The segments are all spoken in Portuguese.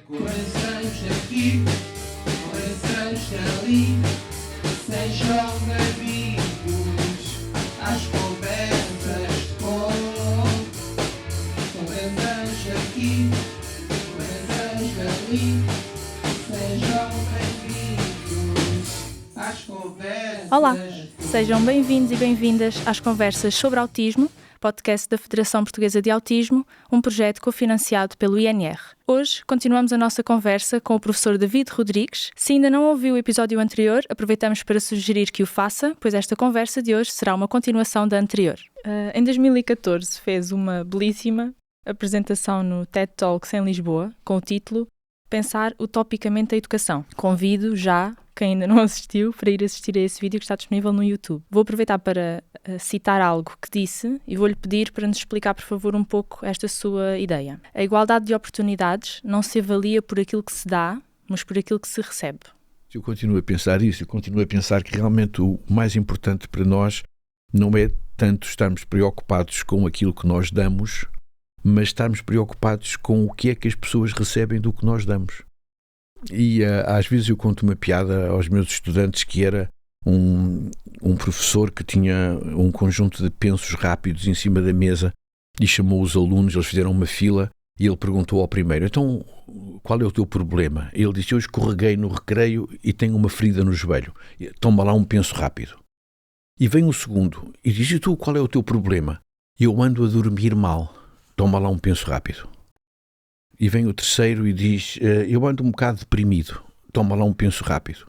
Corações aqui, corações ali, sejam bem-vindos às conversas com corações aqui, corações ali, sejam bem-vindos às conversas. Olá, sejam bem-vindos e bem-vindas às Conversas sobre Autismo, podcast da Federação Portuguesa de Autismo, um projeto cofinanciado pelo INR. Hoje continuamos a nossa conversa com o professor David Rodrigues. Se ainda não ouviu o episódio anterior, aproveitamos para sugerir que o faça, pois esta conversa de hoje será uma continuação da anterior. Em 2014 fez uma belíssima apresentação no TED Talks em Lisboa, com o título Pensar utopicamente a educação. Convido já quem ainda não assistiu para ir assistir a esse vídeo que está disponível no YouTube. Vou aproveitar para citar algo que disse e vou-lhe pedir para nos explicar, por favor, um pouco esta sua ideia. A igualdade de oportunidades não se avalia por aquilo que se dá, mas por aquilo que se recebe. Eu continuo a pensar isso, eu continuo a pensar que realmente o mais importante para nós não é tanto estarmos preocupados com aquilo que nós damos, mas estarmos preocupados com o que é que as pessoas recebem do que nós damos. E às vezes eu conto uma piada aos meus estudantes que era um professor que tinha um conjunto de pensos rápidos em cima da mesa e chamou os alunos, eles fizeram uma fila e ele perguntou ao primeiro: então, qual é o teu problema? Ele disse: eu escorreguei no recreio e tenho uma ferida no joelho. Toma lá um penso rápido. E vem o segundo e diz: e tu, qual é o teu problema? Eu ando a dormir mal. Toma lá um penso rápido. E vem o terceiro e diz: eu ando um bocado deprimido. Toma lá um penso rápido.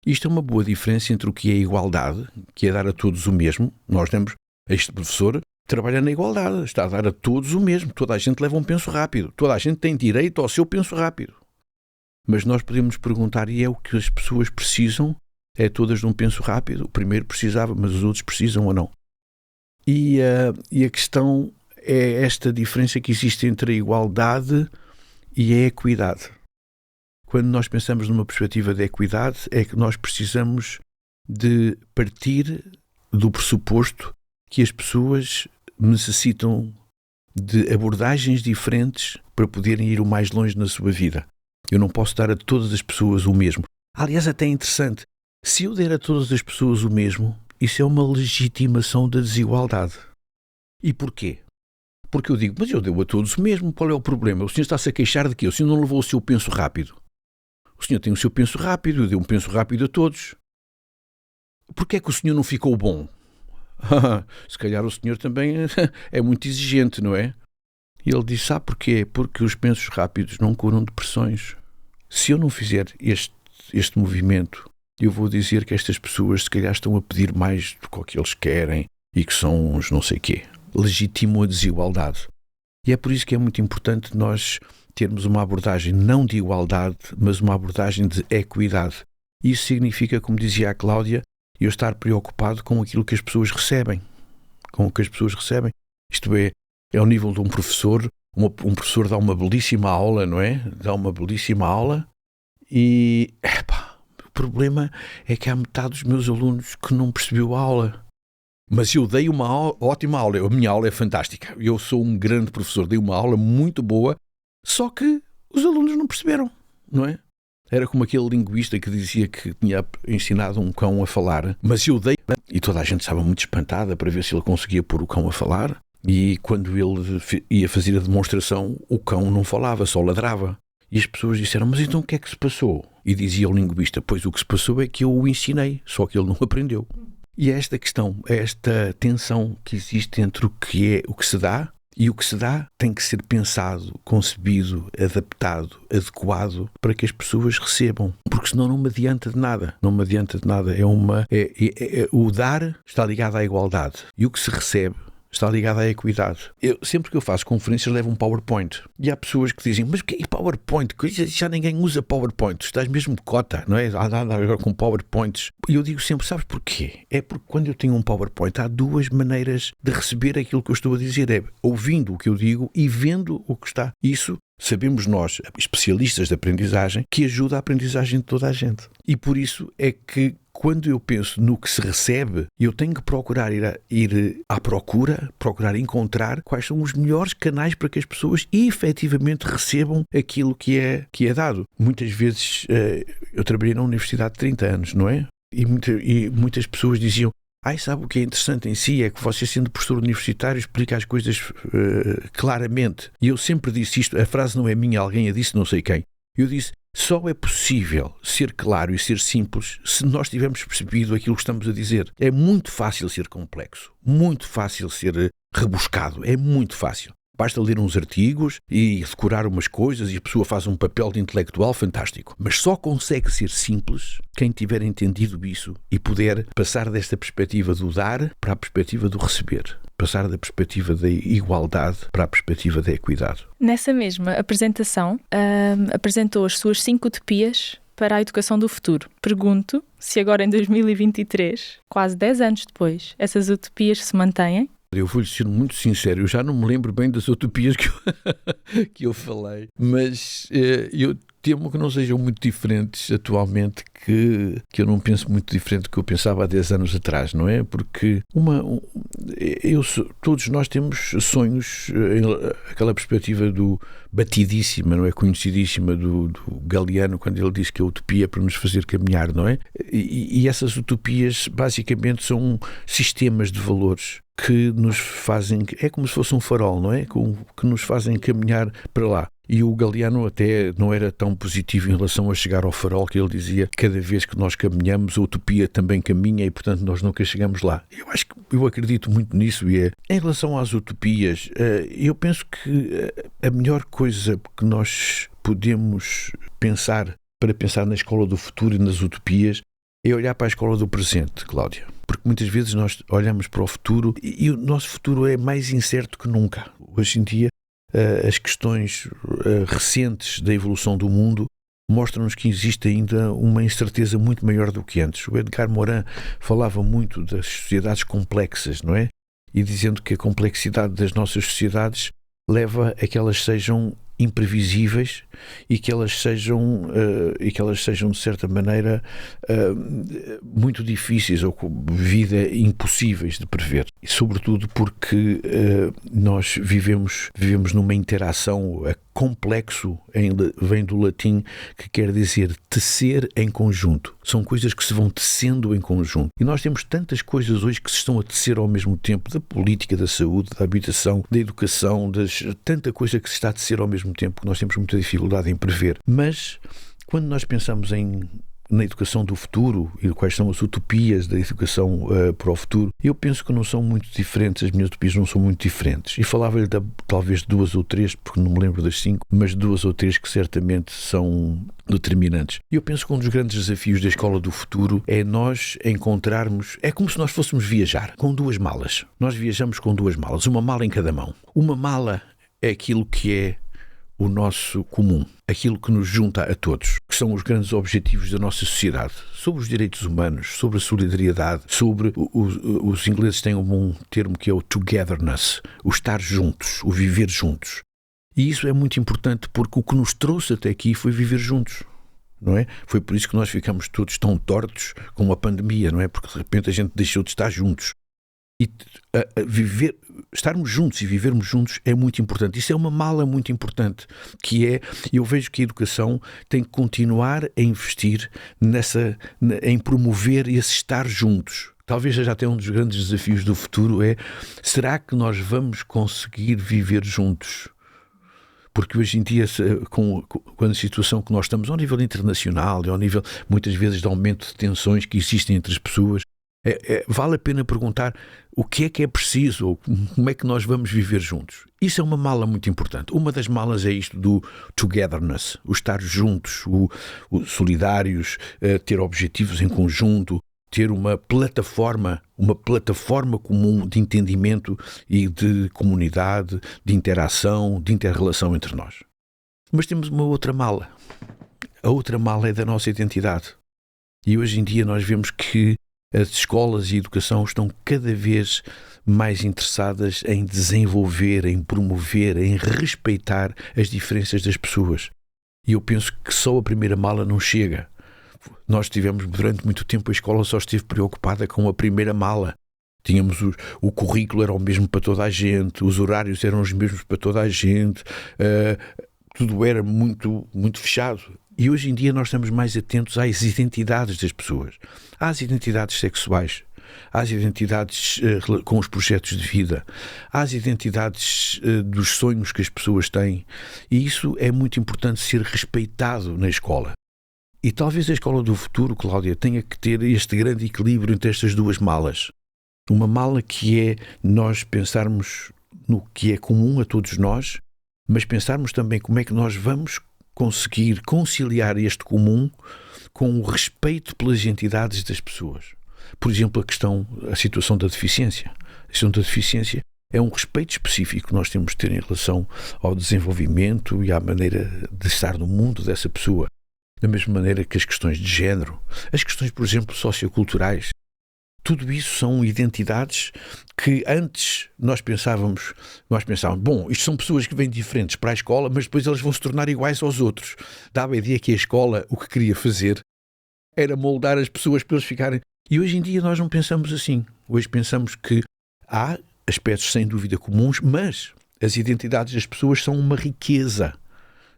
Isto é uma boa diferença entre o que é igualdade, que é dar a todos o mesmo. Nós temos este professor trabalha na igualdade, está a dar a todos o mesmo. Toda a gente leva um penso rápido. Toda a gente tem direito ao seu penso rápido. Mas nós podemos perguntar: e é o que as pessoas precisam? É todas de um penso rápido? O primeiro precisava, mas os outros precisam ou não? E a questão é esta diferença que existe entre a igualdade e a equidade. Quando nós pensamos numa perspectiva de equidade, é que nós precisamos de partir do pressuposto que as pessoas necessitam de abordagens diferentes para poderem ir o mais longe na sua vida. Eu não posso dar a todas as pessoas o mesmo. Aliás, até é interessante. Se eu der a todas as pessoas o mesmo, isso é uma legitimação da desigualdade. E porquê? Porque eu digo: mas eu dei a todos o mesmo, qual é o problema? O senhor está-se a queixar de quê? O senhor não levou o seu penso rápido. O senhor tem o seu penso rápido, eu dei um penso rápido a todos. Porquê é que o senhor não ficou bom? Se calhar o senhor também é muito exigente, não é? E ele disse: sabe porquê? Porque os pensos rápidos não curam depressões. Se eu não fizer este movimento, eu vou dizer que estas pessoas se calhar estão a pedir mais do que eles querem e que são uns não sei quê. Legitimam a desigualdade. E é por isso que é muito importante nós termos uma abordagem não de igualdade, mas uma abordagem de equidade. Isso significa, como dizia a Cláudia, eu estar preocupado com aquilo que as pessoas recebem. Com o que as pessoas recebem. Isto é ao nível de um professor. Um professor dá uma belíssima aula, não é? Dá uma belíssima aula e o problema é que há metade dos meus alunos que não percebeu a aula. Mas eu dei uma ótima aula, a minha aula é fantástica. Eu sou um grande professor, dei uma aula muito boa, só que os alunos não perceberam, não é? Era como aquele linguista que dizia que tinha ensinado um cão a falar, mas eu dei, e toda a gente estava muito espantada para ver se ele conseguia pôr o cão a falar, e quando ele ia fazer a demonstração, o cão não falava, só ladrava. E as pessoas disseram: mas então o que é que se passou? E dizia o linguista: pois o que se passou é que eu o ensinei, só que ele não aprendeu. E é esta questão, é esta tensão que existe entre o que é o que se dá, e o que se dá tem que ser pensado, concebido, adaptado, adequado para que as pessoas recebam. Porque senão não me adianta de nada. Não me adianta de nada. O dar está ligado à igualdade. E o que se recebe está ligado à equidade. Sempre que eu faço conferências levo um PowerPoint. E há pessoas que dizem: mas o que é PowerPoint? Já ninguém usa PowerPoint. Estás mesmo de cota, não é? Agora com PowerPoints. E eu digo sempre: sabes porquê? É porque quando eu tenho um PowerPoint há duas maneiras de receber aquilo que eu estou a dizer. É ouvindo o que eu digo e vendo o que está. Isso sabemos nós, especialistas de aprendizagem, que ajuda a aprendizagem de toda a gente. E por isso é que quando eu penso no que se recebe, eu tenho que procurar ir à procura, procurar encontrar quais são os melhores canais para que as pessoas efetivamente recebam aquilo que é dado. Muitas vezes, eu trabalhei na universidade há 30 anos, não é? E muitas pessoas diziam: sabe o que é interessante em si? É que você, sendo professor universitário, explica as coisas claramente. E eu sempre disse isto, a frase não é minha, alguém a disse, não sei quem. Eu disse: só é possível ser claro e ser simples se nós tivermos percebido aquilo que estamos a dizer. É muito fácil ser complexo, muito fácil ser rebuscado, é muito fácil. Basta ler uns artigos e decorar umas coisas e a pessoa faz um papel de intelectual fantástico. Mas só consegue ser simples quem tiver entendido isso e puder passar desta perspectiva do dar para a perspectiva do receber. Passar da perspectiva da igualdade para a perspectiva da equidade. Nessa mesma apresentação, apresentou as suas 5 utopias para a educação do futuro. Pergunto se agora em 2023, quase 10 anos depois, essas utopias se mantêm? Eu vou-lhe ser muito sincero, eu já não me lembro bem das utopias que eu falei, mas eu temo que não sejam muito diferentes atualmente, que eu não penso muito diferente do que eu pensava há 10 anos atrás, não é? Porque todos nós temos sonhos, aquela perspectiva do batidíssima, não é? Conhecidíssima do Galeano, quando ele diz que a utopia é para nos fazer caminhar, não é? E essas utopias basicamente são sistemas de valores que nos fazem, é como se fosse um farol, não é? Que nos fazem caminhar para lá. E o Galeano até não era tão positivo em relação a chegar ao farol, que ele dizia que cada vez que nós caminhamos, a utopia também caminha e, portanto, nós nunca chegamos lá. Eu acredito muito nisso e em relação às utopias, eu penso que a melhor coisa que nós podemos pensar para pensar na escola do futuro e nas utopias é olhar para a escola do presente, Cláudia. Porque muitas vezes nós olhamos para o futuro e o nosso futuro é mais incerto que nunca. Hoje em dia, as questões recentes da evolução do mundo mostram-nos que existe ainda uma incerteza muito maior do que antes. O Edgar Morin falava muito das sociedades complexas, não é? E dizendo que a complexidade das nossas sociedades leva a que elas sejam imprevisíveis e que elas sejam de certa maneira muito difíceis ou com vida impossíveis de prever, e sobretudo porque nós vivemos numa interação. Complexo vem do latim, que quer dizer tecer em conjunto. São coisas que se vão tecendo em conjunto. E nós temos tantas coisas hoje que se estão a tecer ao mesmo tempo, da política, da saúde, da habitação, da educação, tanta coisa que se está a tecer ao mesmo tempo que nós temos muita dificuldade em prever. Mas quando nós pensamos na educação do futuro e quais são as utopias da educação para o futuro, eu penso que não são muito diferentes, as minhas utopias não são muito diferentes. E falava-lhe talvez 2 ou 3, porque não me lembro das 5, mas 2 ou 3 que certamente são determinantes. Eu penso que um dos grandes desafios da escola do futuro é nós encontrarmos, é como se nós fôssemos viajar com 2 malas. Nós viajamos com 2 malas, uma mala em cada mão. Uma mala é aquilo que é o nosso comum, aquilo que nos junta a todos, que são os grandes objetivos da nossa sociedade, sobre os direitos humanos, sobre a solidariedade, sobre os ingleses têm um termo que é o togetherness, o estar juntos, o viver juntos. E isso é muito importante porque o que nos trouxe até aqui foi viver juntos, não é? Foi por isso que nós ficamos todos tão tortos com a pandemia, não é? Porque de repente a gente deixou de estar juntos. E estarmos juntos e vivermos juntos é muito importante. Isso é uma mala muito importante, eu vejo que a educação tem que continuar a investir em promover esse estar juntos. Talvez seja até um dos grandes desafios do futuro será que nós vamos conseguir viver juntos? Porque hoje em dia, com a situação que nós estamos ao nível internacional e ao nível, muitas vezes, de aumento de tensões que existem entre as pessoas, vale a pena perguntar o que é preciso, ou como é que nós vamos viver juntos. Isso é uma mala muito importante. Uma das malas é isto do togetherness, o estar juntos, o solidários, ter objetivos em conjunto, ter uma plataforma comum de entendimento e de comunidade, de interação, de inter-relação entre nós. Mas temos uma outra mala. A outra mala é da nossa identidade. E hoje em dia nós vemos que as escolas e a educação estão cada vez mais interessadas em desenvolver, em promover, em respeitar as diferenças das pessoas. E eu penso que só a primeira mala não chega. Nós tivemos, durante muito tempo, a escola só esteve preocupada com a primeira mala. Tínhamos o currículo era o mesmo para toda a gente, os horários eram os mesmos para toda a gente, tudo era muito, muito fechado. E hoje em dia nós estamos mais atentos às identidades das pessoas, às identidades sexuais, às identidades com os projetos de vida, às identidades dos sonhos que as pessoas têm. E isso é muito importante ser respeitado na escola. E talvez a escola do futuro, Cláudia, tenha que ter este grande equilíbrio entre estas duas malas. Uma mala que é nós pensarmos no que é comum a todos nós, mas pensarmos também como é que nós vamos conseguir conciliar este comum com o respeito pelas entidades das pessoas. Por exemplo, a situação da deficiência. A situação da deficiência é um respeito específico que nós temos de ter em relação ao desenvolvimento e à maneira de estar no mundo dessa pessoa. Da mesma maneira que as questões de género, as questões, por exemplo, socioculturais. Tudo isso são identidades que antes nós pensávamos, bom, isto são pessoas que vêm diferentes para a escola, mas depois elas vão se tornar iguais aos outros. Dava a ideia que a escola o que queria fazer era moldar as pessoas para eles ficarem... E hoje em dia nós não pensamos assim. Hoje pensamos que há aspectos sem dúvida comuns, mas as identidades das pessoas são uma riqueza.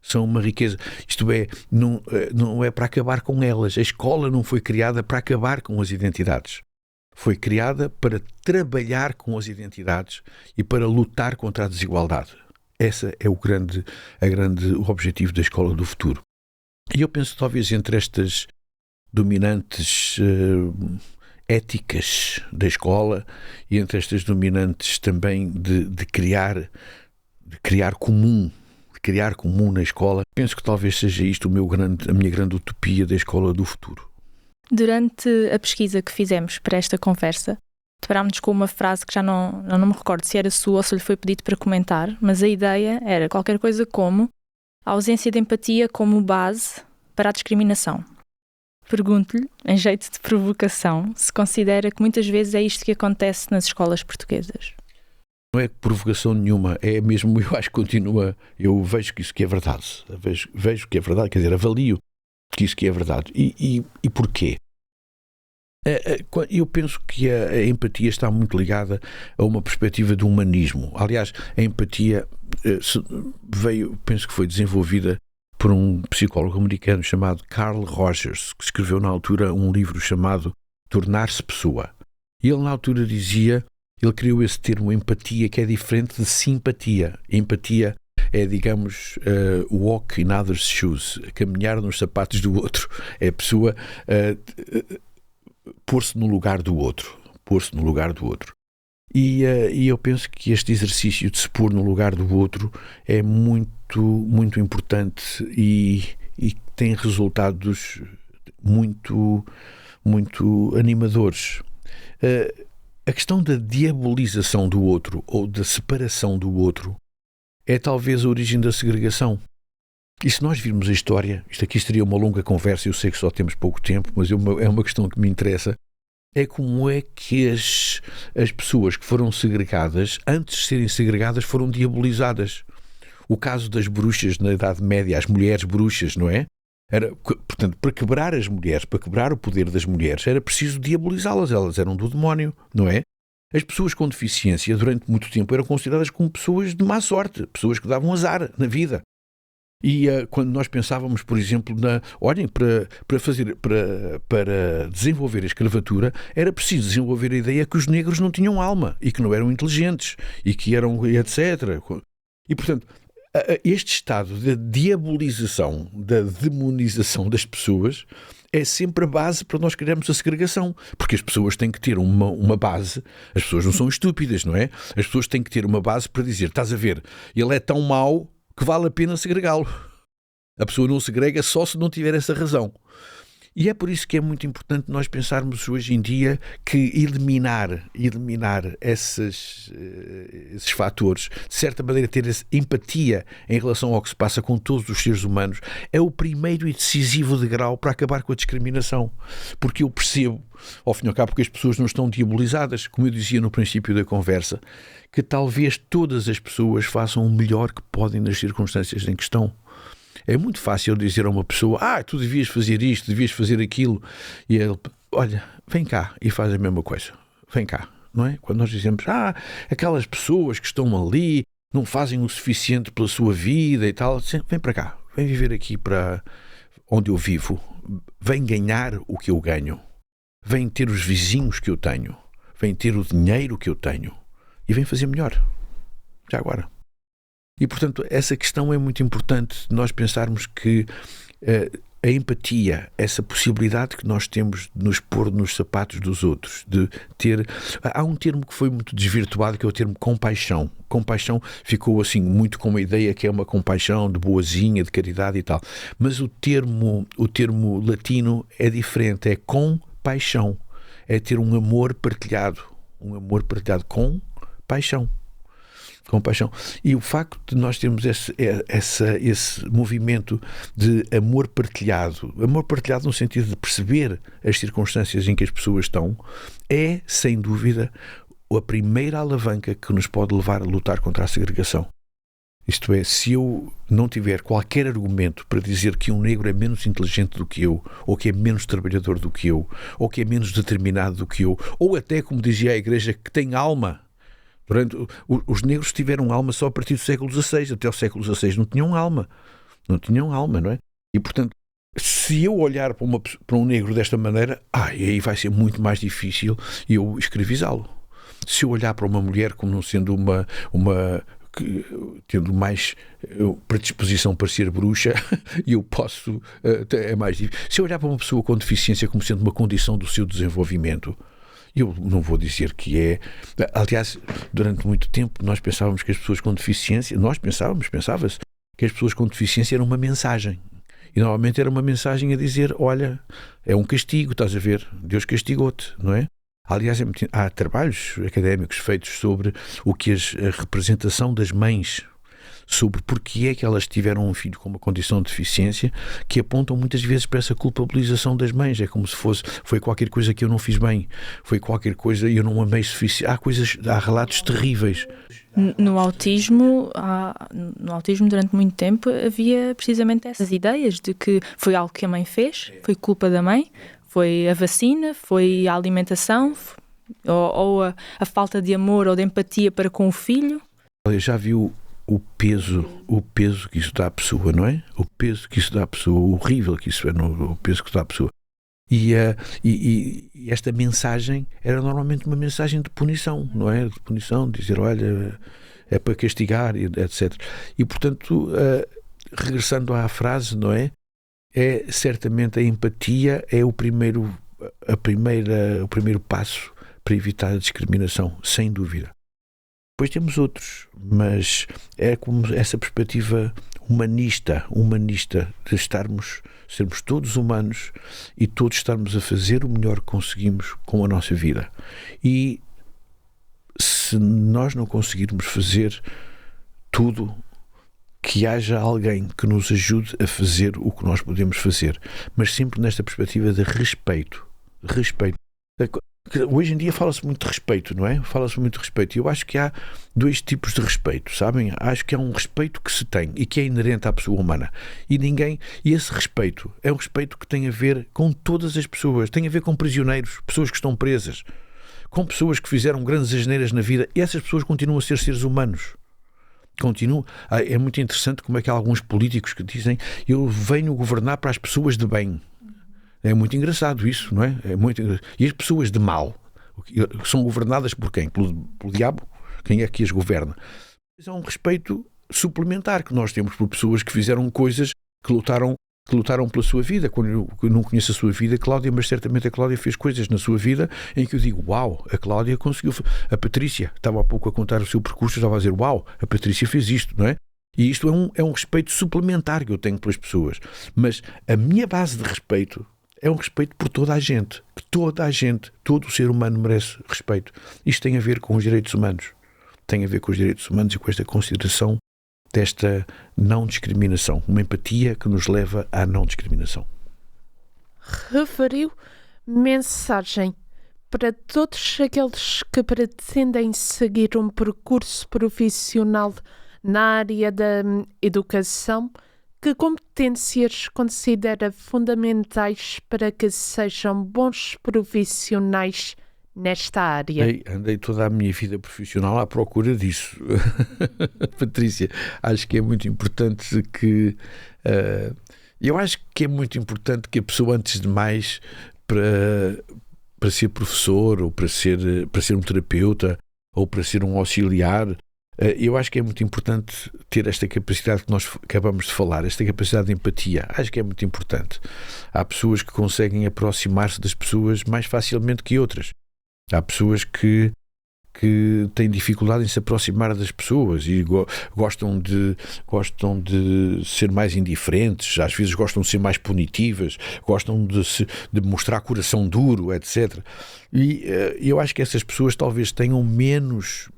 São uma riqueza. Isto é, não é para acabar com elas. A escola não foi criada para acabar com as identidades. Foi criada para trabalhar com as identidades e para lutar contra a desigualdade. Esse é o grande objetivo da escola do futuro. E eu penso, talvez, entre estas dominantes éticas da escola e entre estas dominantes também de criar comum na escola, penso que talvez seja isto a minha grande utopia da escola do futuro. Durante a pesquisa que fizemos para esta conversa, deparámos-nos com uma frase que já não me recordo se era sua ou se lhe foi pedido para comentar, mas a ideia era qualquer coisa como a ausência de empatia como base para a discriminação. Pergunto-lhe, em jeito de provocação, se considera que muitas vezes é isto que acontece nas escolas portuguesas. Não é provocação nenhuma, é mesmo, eu acho que continua, eu vejo que isso que é verdade, vejo que é verdade, quer dizer, avalio que isso que é verdade. E porquê? Eu penso que a empatia está muito ligada a uma perspectiva de humanismo. Aliás, a empatia penso que foi desenvolvida por um psicólogo americano chamado Carl Rogers, que escreveu na altura um livro chamado Tornar-se Pessoa. E ele na altura ele criou esse termo empatia, que é diferente de simpatia. Empatia é, digamos, walk in others' shoes, caminhar nos sapatos do outro. É a pessoa pôr-se no lugar do outro. E eu penso que este exercício de se pôr no lugar do outro é muito, muito importante e tem resultados muito, muito animadores. A questão da diabolização do outro ou da separação do outro é talvez a origem da segregação. E se nós virmos a história, isto aqui seria uma longa conversa, eu sei que só temos pouco tempo, mas é uma questão que me interessa, é como é que as pessoas que foram segregadas, antes de serem segregadas, foram diabolizadas. O caso das bruxas na Idade Média, as mulheres bruxas, não é? Portanto, para quebrar as mulheres, para quebrar o poder das mulheres, era preciso diabolizá-las, elas eram do demónio, não é? As pessoas com deficiência, durante muito tempo, eram consideradas como pessoas de má sorte, pessoas que davam azar na vida. E quando nós pensávamos, por exemplo, para desenvolver a escravatura, era preciso desenvolver a ideia que os negros não tinham alma e que não eram inteligentes e que eram etc. E, portanto, este estado de diabolização, da demonização das pessoas é sempre a base para nós criarmos a segregação, porque as pessoas têm que ter uma base, as pessoas não são estúpidas, não é? As pessoas têm que ter uma base para dizer, estás a ver, ele é tão mau que vale a pena segregá-lo. A pessoa não segrega só se não tiver essa razão. E é por isso que é muito importante nós pensarmos hoje em dia que eliminar esses fatores, de certa maneira ter essa empatia em relação ao que se passa com todos os seres humanos, é o primeiro e decisivo degrau para acabar com a discriminação. Porque eu percebo, ao fim e ao cabo, que as pessoas não estão diabolizadas, como eu dizia no princípio da conversa, que talvez todas as pessoas façam o melhor que podem nas circunstâncias em que estão. É muito fácil dizer a uma pessoa, tu devias fazer isto, devias fazer aquilo, e ele, olha, vem cá, e faz a mesma coisa. Vem cá, não é? Quando nós dizemos, aquelas pessoas que estão ali não fazem o suficiente pela sua vida e tal, vem para cá, vem viver aqui para onde eu vivo, vem ganhar o que eu ganho, vem ter os vizinhos que eu tenho, vem ter o dinheiro que eu tenho e vem fazer melhor, já agora. E, portanto, essa questão é muito importante, nós pensarmos que a empatia, essa possibilidade que nós temos de nos pôr nos sapatos dos outros, de ter... Há um termo que foi muito desvirtuado, que é o termo compaixão. Compaixão ficou assim muito com uma ideia que é uma compaixão de boazinha, de caridade e tal. Mas o termo latino é diferente, é compaixão. É ter um amor partilhado com paixão. Compaixão. E o facto de nós termos esse movimento de amor partilhado no sentido de perceber as circunstâncias em que as pessoas estão, é, sem dúvida, a primeira alavanca que nos pode levar a lutar contra a segregação. Isto é, se eu não tiver qualquer argumento para dizer que um negro é menos inteligente do que eu, ou que é menos trabalhador do que eu, ou que é menos determinado do que eu, ou até, como dizia a Igreja, que tem alma. Os negros tiveram alma só a partir do século XVI. Até o século XVI não tinham alma, não é? E, portanto, se eu olhar para um negro desta maneira, aí vai ser muito mais difícil eu escravizá-lo. Se eu olhar para uma mulher como não sendo tendo mais predisposição para ser bruxa, eu posso... é mais difícil. Se eu olhar para uma pessoa com deficiência como sendo uma condição do seu desenvolvimento, eu não vou dizer que é... Aliás, durante muito tempo nós pensávamos que as pessoas com deficiência... Pensava-se que as pessoas com deficiência eram uma mensagem. E normalmente era uma mensagem a dizer, olha, é um castigo, estás a ver? Deus castigou-te, não é? Aliás, há trabalhos académicos feitos sobre o que a representação das mães, sobre porque é que elas tiveram um filho com uma condição de deficiência, que apontam muitas vezes para essa culpabilização das mães. É como se foi qualquer coisa que eu não fiz bem, foi qualquer coisa e eu não amei suficiente. Há relatos terríveis. No autismo, durante muito tempo, havia precisamente essas ideias de que foi algo que a mãe fez, foi culpa da mãe, foi a vacina, foi a alimentação, ou a falta de amor ou de empatia para com o filho. Já viu o peso que isso dá à pessoa, não é? O peso que isso dá à pessoa, o horrível que isso é, o peso que dá à pessoa. E esta mensagem era normalmente uma mensagem de punição, não é? De punição, de dizer, olha, é para castigar, etc. E, portanto, regressando à frase, não é? É certamente a empatia é o primeiro passo para evitar a discriminação, sem dúvida. Depois temos outros, mas é como essa perspectiva humanista de sermos todos humanos e todos estarmos a fazer o melhor que conseguimos com a nossa vida. E se nós não conseguirmos fazer tudo, que haja alguém que nos ajude a fazer o que nós podemos fazer, mas sempre nesta perspectiva de respeito. Hoje em dia fala-se muito de respeito, não é? Fala-se muito de respeito. E eu acho que há dois tipos de respeito, sabem? Acho que há um respeito que se tem e que é inerente à pessoa humana. E esse respeito é um respeito que tem a ver com todas as pessoas. Tem a ver com prisioneiros, pessoas que estão presas, com pessoas que fizeram grandes asneiras na vida. E essas pessoas continuam a ser seres humanos. É muito interessante como é que há alguns políticos que dizem eu venho governar para as pessoas de bem. É muito engraçado isso, não é? E as pessoas de mal são governadas por quem? Pelo diabo? Quem é que as governa? Mas é um respeito suplementar que nós temos por pessoas que fizeram coisas, que lutaram pela sua vida. Quando eu não conheço a sua vida, Cláudia, mas certamente a Cláudia fez coisas na sua vida em que eu digo, uau, a Cláudia conseguiu. A Patrícia, estava há pouco a contar o seu percurso, estava a dizer, uau, a Patrícia fez isto, não é? E isto é um respeito suplementar que eu tenho pelas pessoas. Mas a minha base de respeito é um respeito por toda a gente. Que toda a gente, todo o ser humano merece respeito. Isto tem a ver com os direitos humanos. Tem a ver com os direitos humanos e com esta consideração desta não discriminação. Uma empatia que nos leva à não discriminação. Referiu mensagem para todos aqueles que pretendem seguir um percurso profissional na área da educação. Que competências considera fundamentais para que sejam bons profissionais nesta área? Andei toda a minha vida profissional à procura disso. Patrícia, acho que é muito importante que... eu acho que é muito importante que a pessoa, antes de mais, para ser professor, ou para ser um terapeuta, ou para ser um auxiliar, eu acho que é muito importante ter esta capacidade que nós acabamos de falar, esta capacidade de empatia. Acho que é muito importante. Há pessoas que conseguem aproximar-se das pessoas mais facilmente que outras. Há pessoas que têm dificuldade em se aproximar das pessoas e gostam de ser mais indiferentes, às vezes gostam de ser mais punitivas, gostam de mostrar coração duro, etc. E eu acho que essas pessoas talvez tenham menos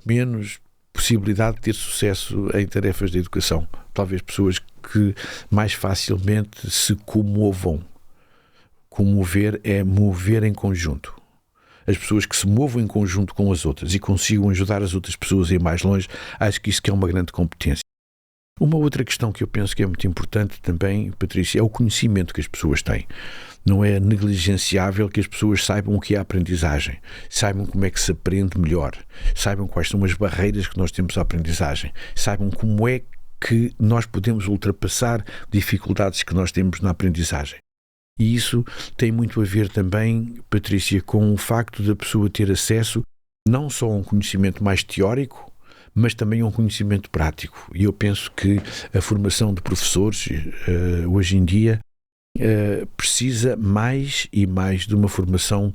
possibilidade de ter sucesso em tarefas de educação. Talvez pessoas que mais facilmente se comovam. Comover é mover em conjunto. As pessoas que se movam em conjunto com as outras e consigam ajudar as outras pessoas a ir mais longe, acho que isso que é uma grande competência. Uma outra questão que eu penso que é muito importante também, Patrícia, é o conhecimento que as pessoas têm. Não é negligenciável que as pessoas saibam o que é a aprendizagem, saibam como é que se aprende melhor, saibam quais são as barreiras que nós temos à aprendizagem, saibam como é que nós podemos ultrapassar dificuldades que nós temos na aprendizagem. E isso tem muito a ver também, Patrícia, com o facto da pessoa ter acesso não só a um conhecimento mais teórico, mas também a um conhecimento prático. E eu penso que a formação de professores, hoje em dia, precisa mais e mais de uma formação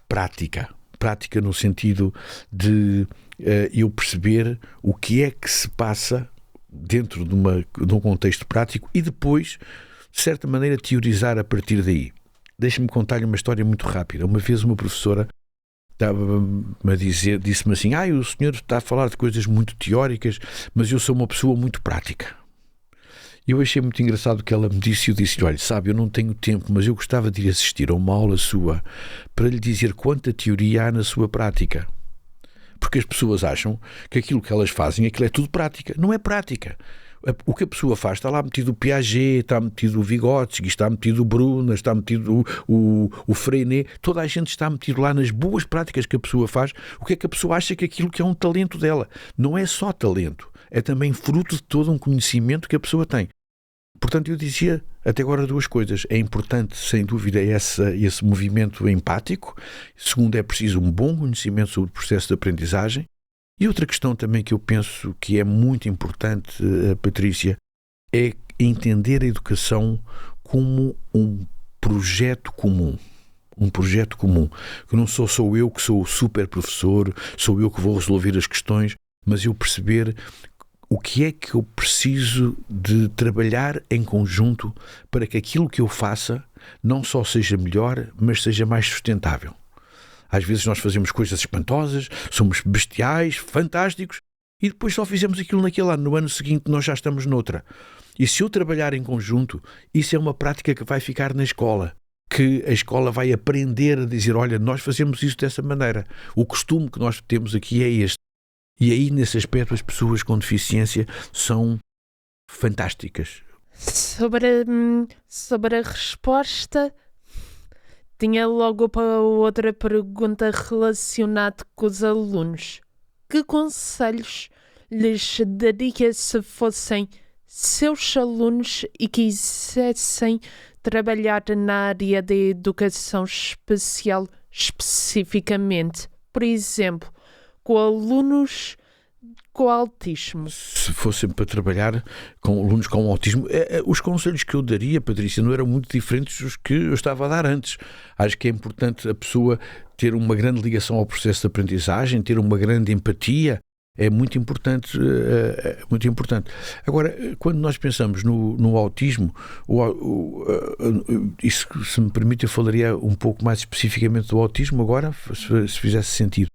prática. Prática no sentido de eu perceber o que é que se passa dentro de um contexto prático e depois, de certa maneira, teorizar a partir daí. Deixa-me contar-lhe uma história muito rápida. Uma vez uma professora disse-me assim: o senhor está a falar de coisas muito teóricas, mas eu sou uma pessoa muito prática. Eu achei muito engraçado o que ela me disse e eu disse-lhe: olha, sabe, eu não tenho tempo, mas eu gostava de ir assistir a uma aula sua para lhe dizer quanta teoria há na sua prática. Porque as pessoas acham que aquilo que elas fazem, aquilo é tudo prática. Não é prática. O que a pessoa faz, está lá metido o Piaget, está metido o Vygotsky, está metido o Bruna, está metido o Freinet, toda a gente está metido lá nas boas práticas que a pessoa faz. O que é que a pessoa acha que aquilo que é um talento dela? Não é só talento, é também fruto de todo um conhecimento que a pessoa tem. Portanto, eu dizia até agora duas coisas. É importante, sem dúvida, esse movimento empático. Segundo, é preciso um bom conhecimento sobre o processo de aprendizagem. E outra questão também que eu penso que é muito importante, Patrícia, é entender a educação como um projeto comum. Um projeto comum. Que não sou eu que sou o super professor, sou eu que vou resolver as questões, mas eu perceber o que é que eu preciso de trabalhar em conjunto para que aquilo que eu faça não só seja melhor, mas seja mais sustentável. Às vezes nós fazemos coisas espantosas, somos bestiais, fantásticos, e depois só fizemos aquilo naquele ano. No ano seguinte nós já estamos noutra. E se eu trabalhar em conjunto, isso é uma prática que vai ficar na escola. Que a escola vai aprender a dizer: olha, nós fazemos isso dessa maneira. O costume que nós temos aqui é este. E aí, nesse aspecto, as pessoas com deficiência são fantásticas. Sobre a resposta, tinha logo para outra pergunta relacionada com os alunos. Que conselhos lhes daria se fossem seus alunos e quisessem trabalhar na área da educação especial especificamente? Por exemplo, com alunos com autismo. Se fossem para trabalhar com alunos com autismo, os conselhos que eu daria, Patrícia, não eram muito diferentes dos que eu estava a dar antes. Acho que é importante a pessoa ter uma grande ligação ao processo de aprendizagem, ter uma grande empatia. É muito importante. Muito importante. Agora, quando nós pensamos no autismo, isso, se me permite, eu falaria um pouco mais especificamente do autismo agora, se fizesse sentido.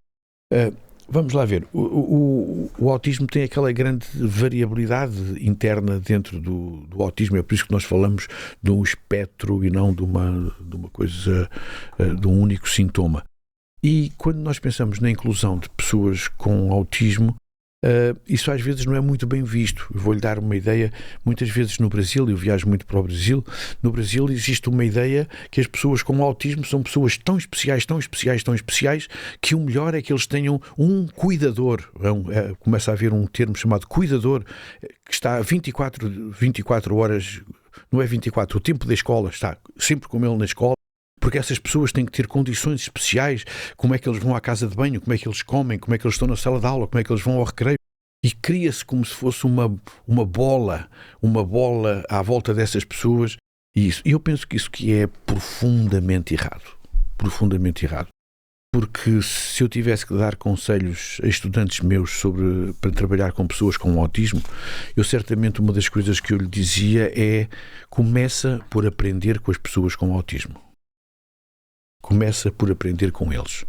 Vamos lá ver. O autismo tem aquela grande variabilidade interna dentro do autismo. É por isso que nós falamos de um espectro e não de uma coisa, de um único sintoma. E quando nós pensamos na inclusão de pessoas com autismo, Isso às vezes não é muito bem visto. Eu vou-lhe dar uma ideia. Muitas vezes no Brasil, eu viajo muito para o Brasil, no Brasil existe uma ideia que as pessoas com autismo são pessoas tão especiais, que o melhor é que eles tenham um cuidador. Começa a haver um termo chamado cuidador, que está 24 horas, não é 24, o tempo da escola, está sempre com ele na escola, porque essas pessoas têm que ter condições especiais, como é que eles vão à casa de banho, como é que eles comem, como é que eles estão na sala de aula, como é que eles vão ao recreio. E cria-se como se fosse uma bola à volta dessas pessoas. E eu penso que isso que é profundamente errado. Porque se eu tivesse que dar conselhos a estudantes meus para trabalhar com pessoas com autismo, eu certamente uma das coisas que eu lhe dizia é: começa por aprender com as pessoas com autismo. Começa por aprender com eles.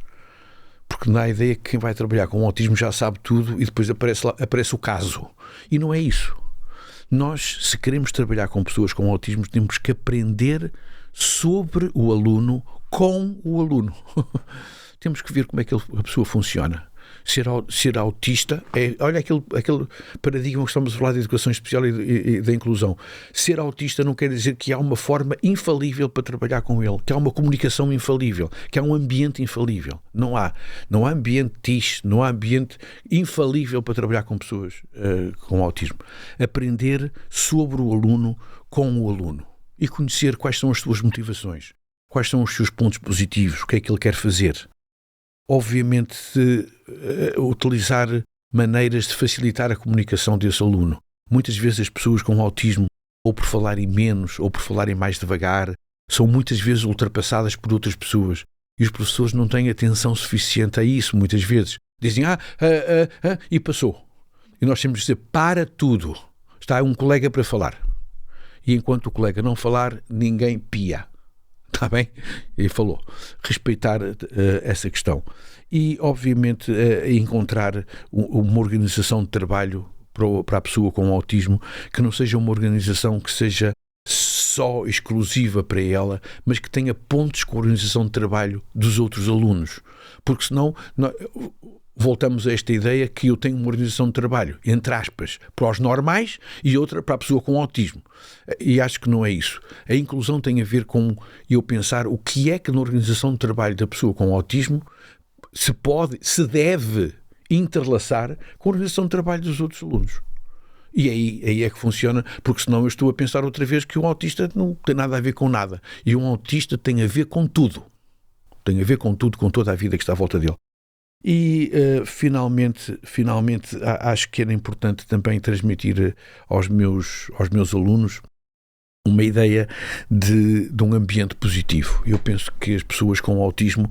Porque dá a ideia que quem vai trabalhar com autismo já sabe tudo e depois aparece o caso. E não é isso. Nós, se queremos trabalhar com pessoas com autismo, temos que aprender sobre o aluno com o aluno. Temos que ver como é que a pessoa funciona. Ser autista olha aquele paradigma que estamos a falar de educação especial e da inclusão. Ser autista não quer dizer que há uma forma infalível para trabalhar com ele, que há uma comunicação infalível, que há um ambiente infalível. Não há ambiente não há ambiente infalível para trabalhar com pessoas com autismo. Aprender sobre o aluno com o aluno e conhecer quais são as suas motivações, quais são os seus pontos positivos, o que é que ele quer fazer. Obviamente, utilizar maneiras de facilitar a comunicação desse aluno. Muitas vezes as pessoas com autismo, ou por falarem menos, ou por falarem mais devagar, são muitas vezes ultrapassadas por outras pessoas. E os professores não têm atenção suficiente a isso, muitas vezes. Dizem, e passou. E nós temos de dizer, para tudo. Está um colega para falar. E enquanto o colega não falar, ninguém pia. Está bem? Ele falou. Respeitar essa questão. E, obviamente, encontrar uma organização de trabalho para a pessoa com autismo que não seja uma organização que seja só exclusiva para ela, mas que tenha pontos com a organização de trabalho dos outros alunos. Porque senão voltamos a esta ideia que eu tenho uma organização de trabalho, entre aspas, para os normais e outra para a pessoa com autismo. E acho que não é isso. A inclusão tem a ver com eu pensar o que é que na organização de trabalho da pessoa com autismo se deve interlaçar com a organização de trabalho dos outros alunos. E aí é que funciona, porque senão eu estou a pensar outra vez que um autista não tem nada a ver com nada. E um autista tem a ver com tudo. Tem a ver com tudo, com toda a vida que está à volta dele. E, finalmente, acho que era importante também transmitir aos meus alunos uma ideia de um ambiente positivo. Eu penso que as pessoas com autismo,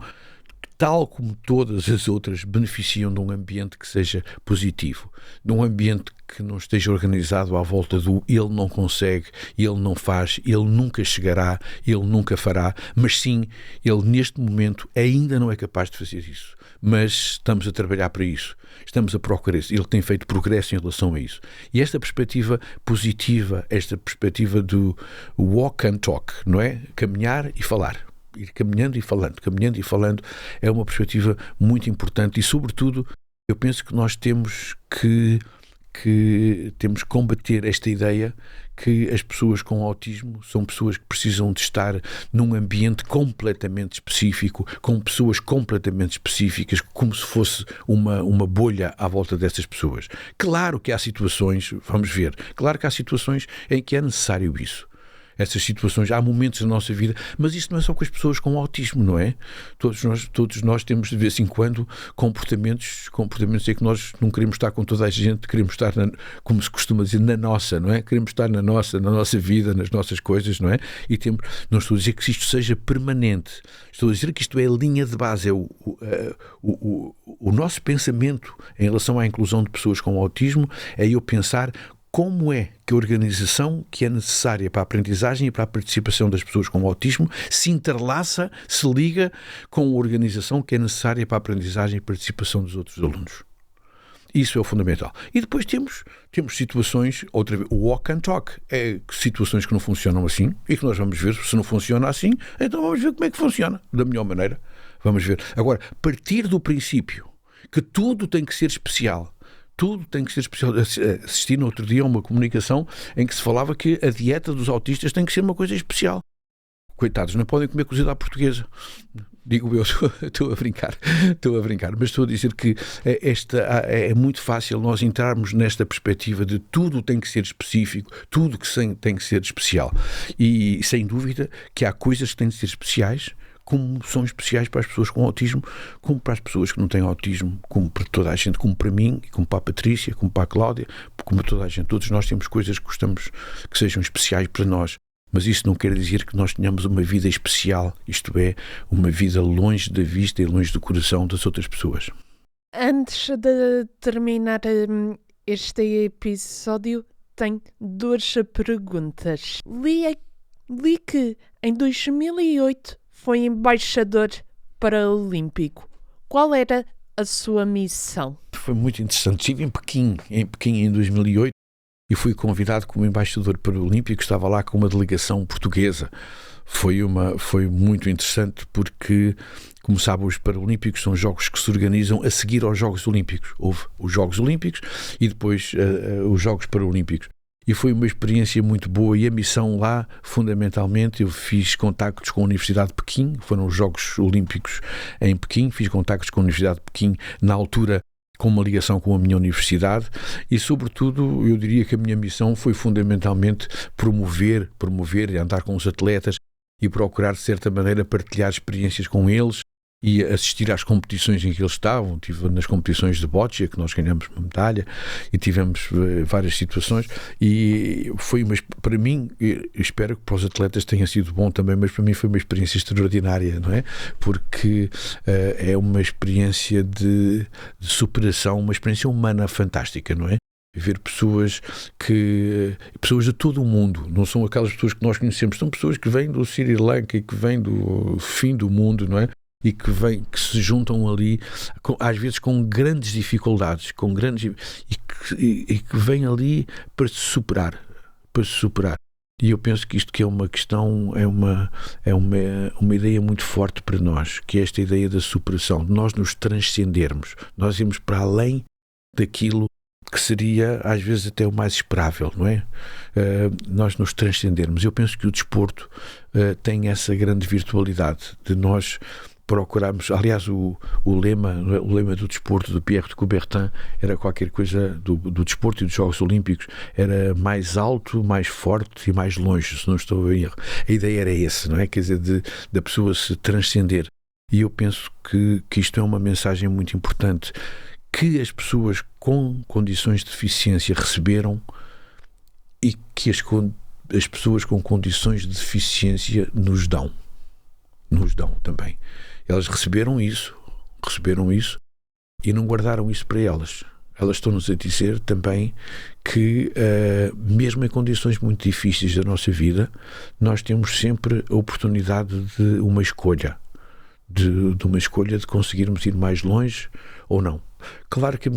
tal como todas as outras, beneficiam de um ambiente que seja positivo, de um ambiente que não esteja organizado à volta do ele não consegue, ele não faz, ele nunca chegará, ele nunca fará, mas sim, ele neste momento ainda não é capaz de fazer isso. Mas estamos a trabalhar para isso, estamos a procurar isso, ele tem feito progresso em relação a isso. E esta perspectiva positiva, esta perspectiva do walk and talk, não é? Caminhar e falar. Ir caminhando e falando, é uma perspectiva muito importante e, sobretudo, eu penso que nós temos que combater esta ideia que as pessoas com autismo são pessoas que precisam de estar num ambiente completamente específico, com pessoas completamente específicas, como se fosse uma bolha à volta dessas pessoas. Claro que há situações, vamos ver, claro que há situações em que é necessário isso. Essas situações, há momentos na nossa vida, mas isso não é só com as pessoas com autismo, não é? Todos nós temos de vez em quando comportamentos em que nós não queremos estar com toda a gente, queremos estar, como se costuma dizer, na nossa, não é? Queremos estar na nossa vida, nas nossas coisas, não é? E não estou a dizer que isto seja permanente, estou a dizer que isto é a linha de base, é o nosso pensamento em relação à inclusão de pessoas com autismo, é eu pensar como é que a organização que é necessária para a aprendizagem e para a participação das pessoas com autismo se interlaça, se liga com a organização que é necessária para a aprendizagem e participação dos outros alunos. Isso é o fundamental. E depois temos situações, outra vez, o walk and talk, situações que não funcionam assim e que nós vamos ver se não funciona assim, então vamos ver como é que funciona, da melhor maneira. Vamos ver. Agora, partir do princípio que tudo tem que ser especial, Tudo tem que ser especial. Assisti no outro dia a uma comunicação em que se falava que a dieta dos autistas tem que ser uma coisa especial. Coitados, não podem comer cozida à portuguesa. Digo eu, estou a brincar, mas estou a dizer que é muito fácil nós entrarmos nesta perspectiva de tudo tem que ser específico, tudo que tem que ser especial. E sem dúvida que há coisas que têm de ser especiais, como são especiais para as pessoas com autismo, como para as pessoas que não têm autismo, como para toda a gente, como para mim, como para a Patrícia, como para a Cláudia, como para toda a gente. Todos nós temos coisas que gostamos que sejam especiais para nós. Mas isso não quer dizer que nós tenhamos uma vida especial, isto é, uma vida longe da vista e longe do coração das outras pessoas. Antes de terminar este episódio, tenho 2 perguntas. Li que em 2008 foi embaixador paralímpico. Qual era a sua missão? Foi muito interessante. Estive em Pequim em 2008. E fui convidado como embaixador paralímpico, estava lá com uma delegação portuguesa. Foi muito interessante porque, como sabem, os Paralímpicos são jogos que se organizam a seguir aos Jogos Olímpicos. Houve os Jogos Olímpicos e depois os Jogos Paralímpicos. E foi uma experiência muito boa e a missão lá, fundamentalmente, eu fiz contactos com a Universidade de Pequim, foram os Jogos Olímpicos em Pequim, fiz contactos com a Universidade de Pequim na altura com uma ligação com a minha universidade e, sobretudo, eu diria que a minha missão foi fundamentalmente promover e andar com os atletas e procurar, de certa maneira, partilhar experiências com eles e assistir às competições em que eles estavam. Estive nas competições de boccia, que nós ganhamos uma medalha, e tivemos várias situações, e foi para mim, espero que para os atletas tenha sido bom também, mas para mim foi uma experiência extraordinária, não é? Porque é uma experiência de superação, uma experiência humana fantástica, não é? Ver pessoas de todo o mundo, não são aquelas pessoas que nós conhecemos, são pessoas que vêm do Sri Lanka e que vêm do fim do mundo, não é? E que se juntam ali, às vezes com grandes dificuldades, e que vêm ali para se superar. E eu penso que isto que é uma questão, é uma ideia muito forte para nós, que é esta ideia da superação, de nós nos transcendermos, nós irmos para além daquilo que seria às vezes até o mais esperável, não é? Nós nos transcendermos. Eu penso que o desporto tem essa grande virtualidade de nós procurarmos, aliás, o lema do desporto do Pierre de Coubertin era qualquer coisa do desporto e dos Jogos Olímpicos, era mais alto, mais forte e mais longe, se não estou em erro. A ideia era essa, não é? Quer dizer, da pessoa se transcender. E eu penso que isto é uma mensagem muito importante que as pessoas com condições de deficiência receberam e que as pessoas com condições de deficiência nos dão também. Elas receberam isso e não guardaram isso para elas. Elas estão-nos a dizer também que, mesmo em condições muito difíceis da nossa vida, nós temos sempre a oportunidade de uma escolha, de conseguirmos ir mais longe ou não. Claro que a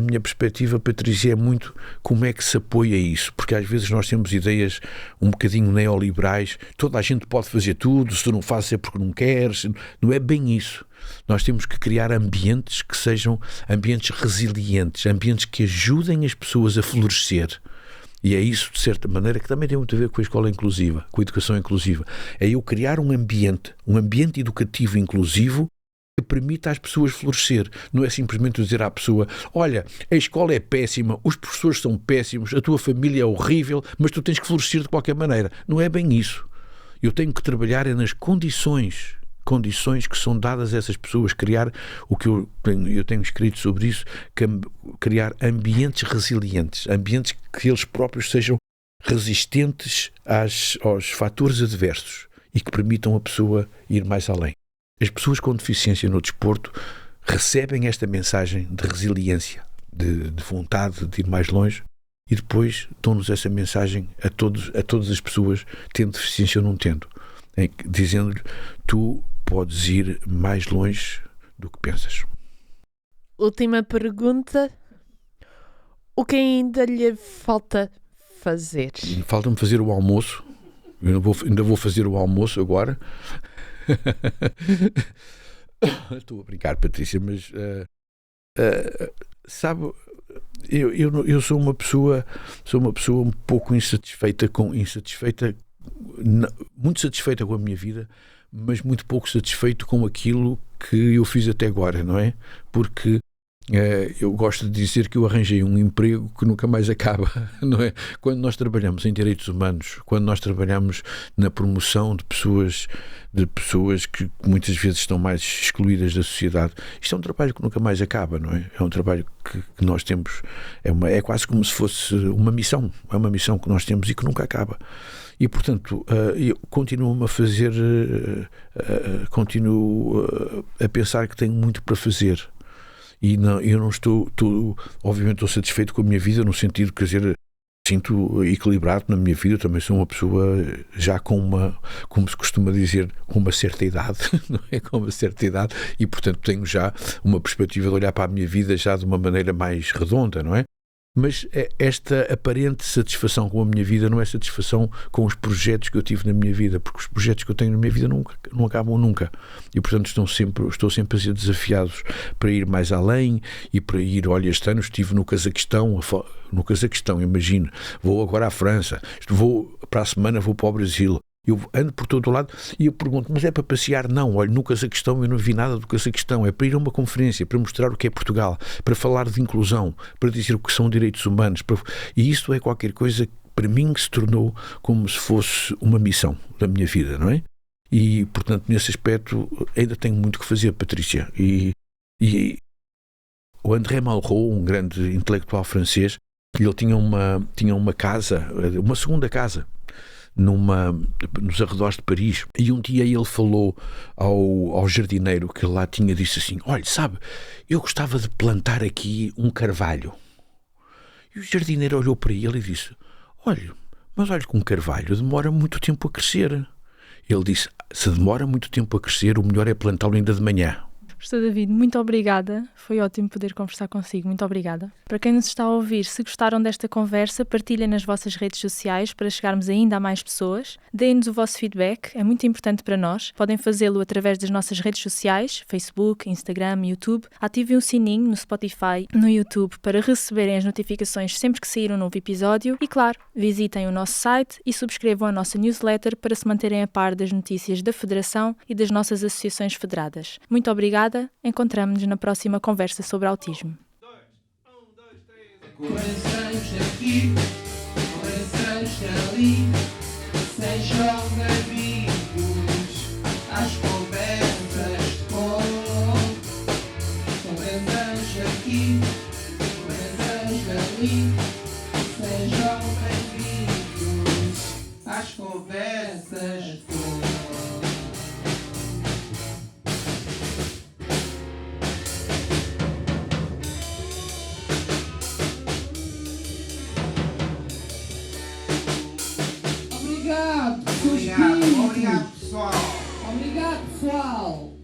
minha perspectiva, Patrícia, é muito como é que se apoia isso, porque às vezes nós temos ideias um bocadinho neoliberais, toda a gente pode fazer tudo, se tu não fazes é porque não queres, não é bem isso. Nós temos que criar ambientes que sejam ambientes resilientes, ambientes que ajudem as pessoas a florescer. E é isso, de certa maneira, que também tem muito a ver com a escola inclusiva, com a educação inclusiva. É eu criar um ambiente educativo inclusivo que permita às pessoas florescer. Não é simplesmente dizer à pessoa: olha, a escola é péssima, os professores são péssimos, a tua família é horrível, mas tu tens que florescer de qualquer maneira. Não é bem isso. Eu tenho que trabalhar nas condições que são dadas a essas pessoas, criar o que eu tenho escrito sobre isso, criar ambientes resilientes, ambientes que eles próprios sejam resistentes aos fatores adversos e que permitam a pessoa ir mais além. As pessoas com deficiência no desporto recebem esta mensagem de resiliência, de vontade de ir mais longe, e depois dão-nos essa mensagem a todas as pessoas, tendo deficiência ou não tendo, dizendo-lhe: tu podes ir mais longe do que pensas. Última pergunta. O que ainda lhe falta fazer? Falta-me fazer o almoço. Eu ainda vou fazer o almoço agora. Estou a brincar, Patrícia, mas sabe, eu sou uma pessoa um pouco muito satisfeita com a minha vida, mas muito pouco satisfeito com aquilo que eu fiz até agora, não é? Porque eu gosto de dizer que eu arranjei um emprego que nunca mais acaba, não é? Quando nós trabalhamos em direitos humanos, quando nós trabalhamos na promoção de pessoas que muitas vezes estão mais excluídas da sociedade, isto é um trabalho que nunca mais acaba, não é? É um trabalho que nós temos, é quase como se fosse uma missão, é uma missão que nós temos e que nunca acaba. E, portanto, eu continuo a pensar que tenho muito para fazer. E eu não obviamente estou satisfeito com a minha vida, no sentido, quer dizer, sinto equilibrado na minha vida. Eu também sou uma pessoa já como se costuma dizer, com uma certa idade, não é? Com uma certa idade, e portanto tenho já uma perspectiva de olhar para a minha vida já de uma maneira mais redonda, não é? Mas esta aparente satisfação com a minha vida não é satisfação com os projetos que eu tive na minha vida, porque os projetos que eu tenho na minha vida não acabam nunca. E, portanto, estou sempre a ser desafiados para ir mais além e para ir, olha, este ano estive no Cazaquistão, imagino, vou agora à França, para a semana vou para o Brasil. Eu ando por todo o lado e eu pergunto, mas é para passear? Não, olha, no Cazaquistão eu não vi nada do Cazaquistão, é para ir a uma conferência, para mostrar o que é Portugal, para falar de inclusão, para dizer o que são direitos humanos, e isto é qualquer coisa que para mim se tornou como se fosse uma missão da minha vida, não é? E, portanto, nesse aspecto ainda tenho muito que fazer, Patrícia. E o André Malraux, um grande intelectual francês, ele tinha uma casa, uma segunda casa, nos arredores de Paris, e um dia ele falou ao jardineiro que lá tinha, disse assim, olha, sabe, eu gostava de plantar aqui um carvalho. E o jardineiro olhou para ele e disse, olha que um carvalho demora muito tempo a crescer. Ele disse, se demora muito tempo a crescer, o melhor é plantá-lo ainda de manhã. Professor David, muito obrigada. Foi ótimo poder conversar consigo. Muito obrigada. Para quem nos está a ouvir, se gostaram desta conversa, partilhem nas vossas redes sociais para chegarmos ainda a mais pessoas. Deem-nos o vosso feedback, é muito importante para nós. Podem fazê-lo através das nossas redes sociais, Facebook, Instagram, YouTube. Ativem o sininho no Spotify, no YouTube, para receberem as notificações sempre que sair um novo episódio. E claro, visitem o nosso site e subscrevam a nossa newsletter para se manterem a par das notícias da Federação e das nossas associações federadas. Muito obrigada. Encontramos-nos na próxima conversa sobre autismo. Corações aqui, corações ali, sejam bem-vindos às conversas corações aqui, corações ali, sejam bem-vindos às conversas Obrigado, pessoal. Obrigado, pessoal. Obrigado, pessoal.